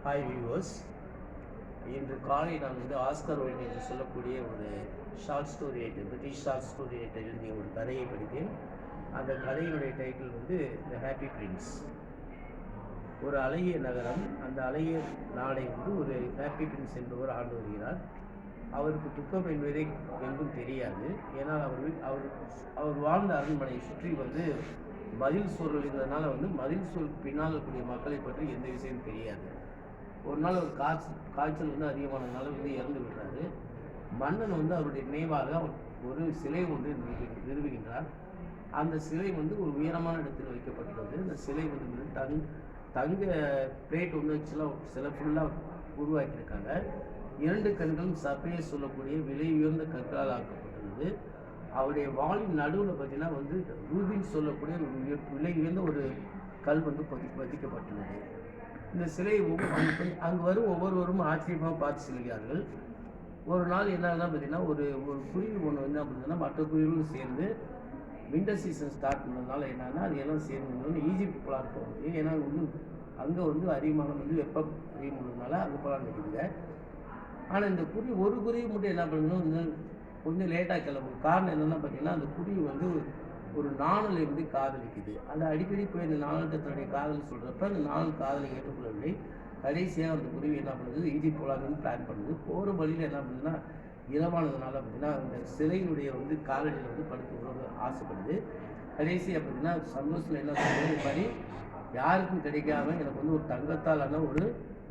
Hi viewers. இன்று காலை நான் ஆஸ்கர் வைல்ட் என்று சொல்லக்கூடிய ஒரு short story writer, British short story writer எழுதிய ஒரு கதையை படித்தேன். அந்த கதையினுடைய டைட்டில் த ஹாப்பி பிரின்ஸ். ஒரு அழகிய நகரம், அந்த அழகிய நாடை ஒரு ஹாப்பி பிரின்ஸ் என்பவர் ஆண்டு வருகிறார். அவருக்கு துக்கம் என்பதே எங்கும் தெரியாது. ஏன்னால் அவர் வாழ்ந்த அரண்மனை சுற்றி மதில் சூழல் இருந்ததுனால மதில் சூழலுக்கு பின்னால் இருக்கக்கூடிய மக்களை பற்றி எந்த விஷயமும் தெரியாது. ஒரு நாள் ஒரு காய்ச்சல் அதிகமானதுனால இறந்து விடுறாரு. மன்னன் அவருடைய நினைவாக ஒரு சிலை ஒன்று நிறுவுகின்றார். அந்த சிலை ஒரு உயரமான இடத்தில் வைக்கப்பட்டுள்ளது. அந்த சிலை தங்க பிளேட் சில ஃபுல்லாக உருவாக்கியிருக்காங்க. 2 கண்களும் சபையை சொல்லக்கூடிய விலை உயர்ந்த கற்களால் ஆக்கப்பட்டுள்ளது. அவருடைய வாளின் நடுவில் பார்த்தீங்கன்னா ரூபின் சொல்லக்கூடிய விலை உயர்ந்த ஒரு கல் பதிக்கப்பட்டுள்ளது. இந்த சிலையை அங்கு வரும் ஒவ்வொருவரும் ஆச்சரியமாக பார்த்து செல்கிறார்கள். ஒரு நாள் என்னன்னா பார்த்தீங்கன்னா ஒரு குருவி ஒன்று அப்படின்னா மற்ற குருவிகளும் சேர்ந்து விண்டர் சீசன் ஸ்டார்ட் பண்ணதுனால என்னன்னா அது எல்லாம் சேர்ந்து ஈஜிப்ட் போகலான்னு போகுது. ஏன்னா அங்கே அதிகமான வெப்பம் அதிகமானதுனால அங்கே போகலான்னு இருக்குதுங்க. ஆனால் இந்த ஒரு குருவி மட்டும் என்ன பண்ணணும், கொஞ்சம் லேட்டாக கிளம்பும். காரணம் என்னென்னா பார்த்தீங்கன்னா அந்த குருவி ஒரு நாணலை காதலிக்குது. அந்த அடிக்கடி போய் அந்த நாணல்கிட்ட தன்னுடைய காதல் சொல்கிறப்ப அந்த நாணல் காதலை ஏற்றுக்கொள்ளவில்லை. கடைசியாக அந்த குருவி என்ன பண்ணுது, ஈஜிப்ட் போகலான்னு பிளான் பண்ணுது. போகிற வழியில் என்ன பண்ணுதுன்னா இரவானதுனால பார்த்தீங்கன்னா அந்த சிலையினுடைய காலடியில் படுத்து ஆசைப்படுது. கடைசியாக பார்த்தீங்கன்னா சந்தோஷத்தில் என்ன சொல்றது, இது மாதிரி யாருக்கும் கிடைக்காம எனக்கு ஒரு தங்கத்தாலான ஒரு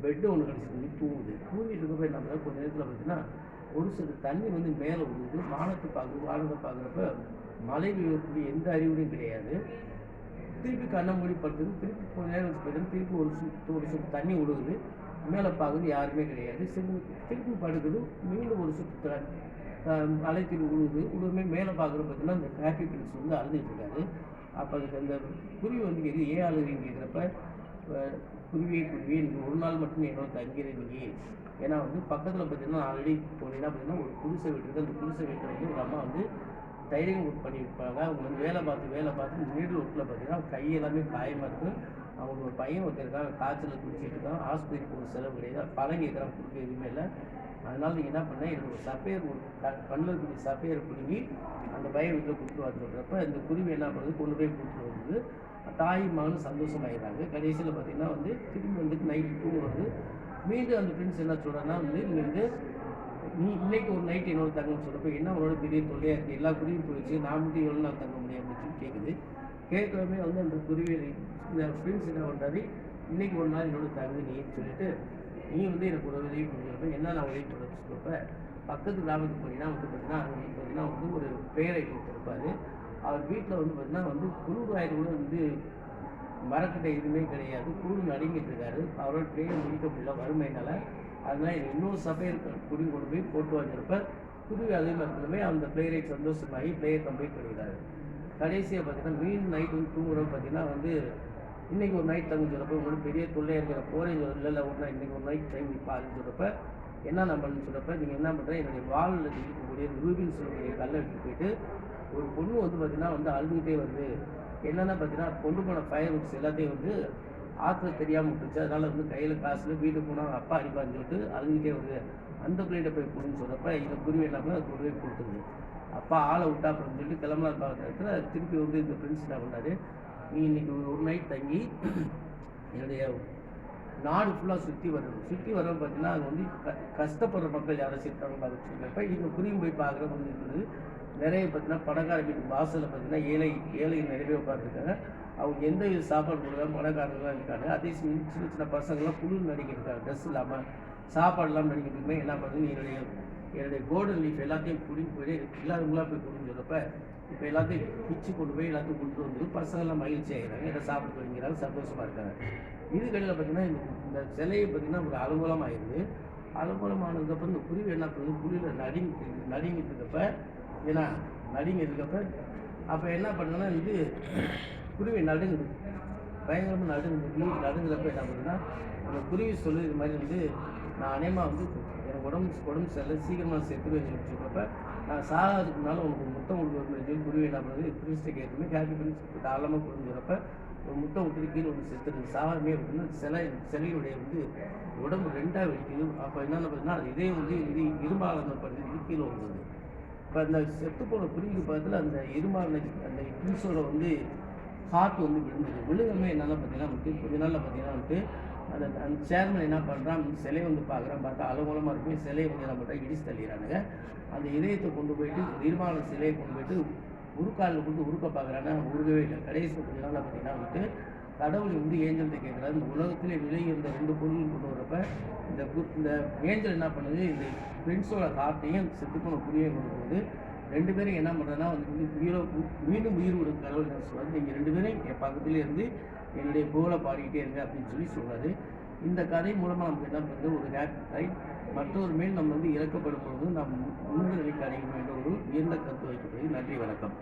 பெட்டு ஒன்று கிடச்சிது. தூங்கிட்டு இருக்கப்போ என்ன பண்ணுறது, கொஞ்சம் நேரத்தில் பார்த்தீங்கன்னா ஒரு சில தண்ணி மேலே விழுது. வானத்தை பார்க்குறப்ப மழை பெய்யக்கூடிய எந்த அறிகுறியும் கிடையாது. திருப்பி கண்ணை மூடி படுத்துது. திருப்பி கொஞ்ச நேரம் போயிட்டு திருப்பி ஒரு சுற்று தண்ணி விழுகுது. மேலே பார்க்குறது யாருமே கிடையாது. திருப்பி படுக்குது. மீண்டும் ஒரு சுற்று மழை திருப்பி விழுகுமே. மேலே பார்க்குறது பார்த்தீங்கன்னா அந்த ஹாப்பி பிரின்ஸ் அழுதுகிட்டு இருக்காரு. அப்போ அதுக்கு அந்த குருவி கேட்குது, ஏன் அழுகுறீன்னு கேட்குறப்ப, குருவி நீங்கள் ஒரு நாள் மட்டும் என்னோட தங்கிறீங்க. ஏன்னா பக்கத்தில் பார்த்தீங்கன்னா ஆல்ரெடி போனீங்கன்னா பார்த்தீங்கன்னா ஒரு குடிசை வீட்டு இருக்குது. அந்த குடிசை வீட்டை ஒரு அம்மா டைரிங் ஒர்க் பண்ணியிருப்பாங்க. அவங்க வேலை பார்த்து நீடு ஒர்க்கில் பார்த்தீங்கன்னா கையெல்லாமே காயமாக இருக்குது. அவங்களுக்கு ஒரு பையன் ஒருத்தருக்காங்க, காய்ச்சல் குடிச்சிட்டு இருக்கான். ஹாஸ்பிட்டலுக்கு போகிற செலவு கிடையாது. பழம் கேட்குறாங்க, கொடுக்க எதுவுமே இல்லை. அதனால் நீங்கள் என்ன பண்ணேன், எனக்கு ஒரு சஃபையர் கண்ணில் இருக்கக்கூடிய சஃபையர் குருவி அந்த பையன் வீட்டில் கொடுத்துருவான்னு சொல்கிறப்ப இந்த குருவி என்ன பண்ணுது, கொண்டு போய் கொடுத்துட்டு வருது. தாய் மகனும் சந்தோஷமாயிடுறாங்க. கடைசியில் பார்த்தீங்கன்னா திரும்பி நைட்டு தூங்குறது. மீண்டும் அந்த ஃப்ரெண்ட்ஸ் என்ன சொல்கிறாங்கன்னா நீங்கள் நீ இன்னைக்கு ஒரு நைட்டு என்னோட தங்கன்னு சொல்கிறப்ப, என்ன உன்னோட திடீர் தொல்லையாக இருக்குது, எல்லா குருவியும் போயிடுச்சு, நான் மட்டும் எவ்வளோ நாள் தங்க முடியும் அப்படின்னு சொல்லி கேட்குது. கேட்கவே அந்த குருவி இந்த ஃப்ரெண்ட்ஸ் என்ன பண்ணுறாரு, இன்றைக்கி ஒரு நாள் என்னோட தங்கு நீன்னு சொல்லிட்டு, நீ எனக்கு ஒரு உதவி பண்ணுறப்ப என்ன நான் உதவி பண்ணுறது சொல்கிறப்ப, பக்கத்து கிராமத்துக்கு போனீங்கன்னா பார்த்தீங்கன்னா ஒரு பேரை கொடுத்துருப்பாரு. அவர் வீட்டில் பார்த்தீங்கன்னா குளிர்வாயில் கூட மரக்கட்டை எதுவுமே கிடையாது. குளிர் நடுங்கிட்டு இருக்காரு. அவரோட பிளேயை முடிக்க முடியல வறுமையினால. அதனால் இன்னொரு சபையில் குருவி கொண்டு போய் போட்டு வாங்கிறப்ப குருவி அதே மாதிரி அந்த பிளேயரை சந்தோஷமாகி பிளேயை கம்ப்ளீட் பண்ணிடுறாரு. கடைசியாக பார்த்தீங்கன்னா மீன் நைட்டு தூங்குறப்ப பார்த்தீங்கன்னா இன்றைக்கி ஒரு நைட் தங்க சொல்கிறப்ப உங்களுக்கு பெரிய தொல்லையாக இருக்கிற போகிறேன் இல்லை ஒரு நாள் இன்றைக்கி ஒரு நைட் டைம் பாருன்னு சொல்கிறப்ப, என்ன நம்மன்னு சொல்கிறப்ப, நீங்கள் என்ன பண்ணுறேன், என்னுடைய வாலில் இருக்கக்கூடிய ரூபின்னு சொல்லக்கூடிய கல்லை எடுத்துகிட்டு போயிட்டு ஒரு பொண்ணு பார்த்தீங்கன்னா அழுதுகிட்டே வருது. என்னென்னா பார்த்தீங்கன்னா கொண்டு போன ஃபயர் வுட்ஸ் எல்லாத்தையும் ஆற்றுல தெரியாமல் விட்டுருச்சு. அதனால் கையில் காசில் வீட்டுக்கு போனால் அப்பா அடிப்பான்னு சொல்லிட்டு அழுதுகிட்டே வருது. அந்த பிள்ளைகிட்ட போய் கொடுன்னு சொல்கிறப்ப இந்த குருவி என்ன பண்ண அது கொண்டு போய் கொடுத்துருது. அப்பா ஆளை விட்டா அப்படின்னு சொல்லிட்டு கிளம்பலாம் பார்க்குற இடத்துல திருப்பி இந்த ஃப்ரெண்ட்ஸ் என்ன பண்ணாரு, நீ இன்றைக்கி ஒரு நைட் தங்கி என்னுடைய நாடு ஃபுல்லாக சுற்றி வரணும் பார்த்தீங்கன்னா அது கஷ்டப்படுற மக்கள் யாரும் சேர்த்தாங்க பார்க்க சொல்லியிருக்கப்ப இந்த குருவி போய் பார்க்குறது நிறைய பார்த்தீங்கன்னா பணக்கார வீட்டு வாசலில் பார்த்தீங்கன்னா ஏழை நிறைய பேர் உட்காந்துருக்காங்க. அவங்க எந்த வித சாப்பாடு கொடுக்காம பணக்காரங்களாம் இருக்காங்க. அதே சின்ன பசங்கள்லாம் குளிர் நடிக்கிட்டு இருக்காங்க. ட்ரெஸ் இல்லாமல் சாப்பாடுலாம் நடிக்கிறதுக்குமே என்ன பண்ணுது, என்னுடைய கோல்டன் லீஃப் எல்லாத்தையும் குடிக்கு போய் இல்லாதவங்களாம் போய் குடின்னு சொல்கிறப்ப இப்போ எல்லாத்தையும் பிச்சு கொண்டு போய் எல்லாத்தையும் கொடுத்து வந்து பசங்கள்லாம் மகிழ்ச்சி ஆகிறாங்க. எல்லாம் சாப்பிட்டு வைக்கிறாங்க, சந்தோஷமாக இருக்காங்க. இதுக்கடையில் பார்த்தீங்கன்னா இந்த சிலையை பார்த்தீங்கன்னா ஒரு அலுவலம் ஆயிடுது. அலுவலமானதுக்கப்புறம் இந்த குருவி என்ன பண்ணுது, குழியில் நடுங்கிட்டு இருக்கப்ப அப்போ என்ன பண்ணுன்னா குருவி நடுங்குது, பயங்கரமாக நடுங்குறப்ப என்ன பண்ணுன்னா அந்த குருவி சொல்லு, இது மாதிரி நான் அநேகமாக எனக்கு உடம்பு சரியில்லை, சீக்கிரமாக சேர்த்து வச்சுருக்கப்ப நான் சாகிறதுக்குனால உனக்கு முத்தம் கொடுக்குறது சொல்லி குருவி என்ன பண்ணுறது பிரின்ஸ்ட்டை கேட்குமே. ஹாப்பி பிரின்ஸ் தாராளமாக கொடுக்குறப்ப ஒரு முட்டை விட்டு கீழே வந்து செத்துருது. சாகாமே அப்படின்னா சிலையுடைய வந்து உடம்பு 2ஆக வெடிக்குது. அப்போ என்னென்ன பார்த்தீங்கன்னா அது இதே வந்து இரும்பாளனை படுத்து கீழே வந்துடுது. இப்போ அந்த செத்துப்போன குருவிக்கு பக்கத்தில் அந்த இரும்பாளனை அந்த பீஸோட வந்து ஹார்ட் வந்து விழுந்துது. விழுகமே என்னென்ன பார்த்தீங்கன்னா வந்துட்டு கொஞ்ச நாளில் பார்த்தீங்கன்னா வந்துட்டு அந்த சேர்மன் என்ன பண்ணுறான், சிலையை வந்து பார்க்குறான். பார்த்தா அலங்கோலமாக இருக்குமே, சிலையை வந்து என்ன பண்ணுறான், இடிச்சு தள்ளிடுறானுங்க. அந்த இதயத்தை கொண்டு போயிட்டு இரும்பாள சிலையை கொண்டு போயிட்டு உருக்காலில் கொண்டு உருக்க பார்க்குறாங்க. உருகவே இல்லை. கடைசி கொஞ்ச நாளில் பார்த்தீங்கன்னா வந்துட்டு கடவுள் வந்து ஏஞ்சல்கிட்ட கேட்குறாரு, இந்த உலகத்திலே விலை இருந்த 2 பொருள் கொண்டு வரப்ப இந்த ஏஞ்சல் என்ன பண்ணுது, இந்த ஃப்ரெண்ட்ஸோட ஹார்ட்டையும் செத்துப்போன குருவியையும் கொண்டு போகுது. 2 பேரும் என்ன பண்ணுறதுன்னா வந்து மீண்டும் உயிர் விடும் கடவுள் என்ன சொல்கிறாரு, நீங்கள் 2 பேரும் என் பக்கத்துலேயே இருந்து என்னுடைய புகழை பாடிக்கிட்டே இருங்க அப்படின்னு சொல்கிறாரு. இந்த கதை மூலமாக நமக்கு என்ன பண்ணுறது, ஒரு ரைட் மற்றொரு மேல் நம்ம வந்து இறக்கப்படும் பொழுது நாம் முன்னிலைக்கு அடைய வேண்டும் ஒரு உயர்ந்த கருத்து வைக்கப்படுது. நன்றி, வணக்கம்.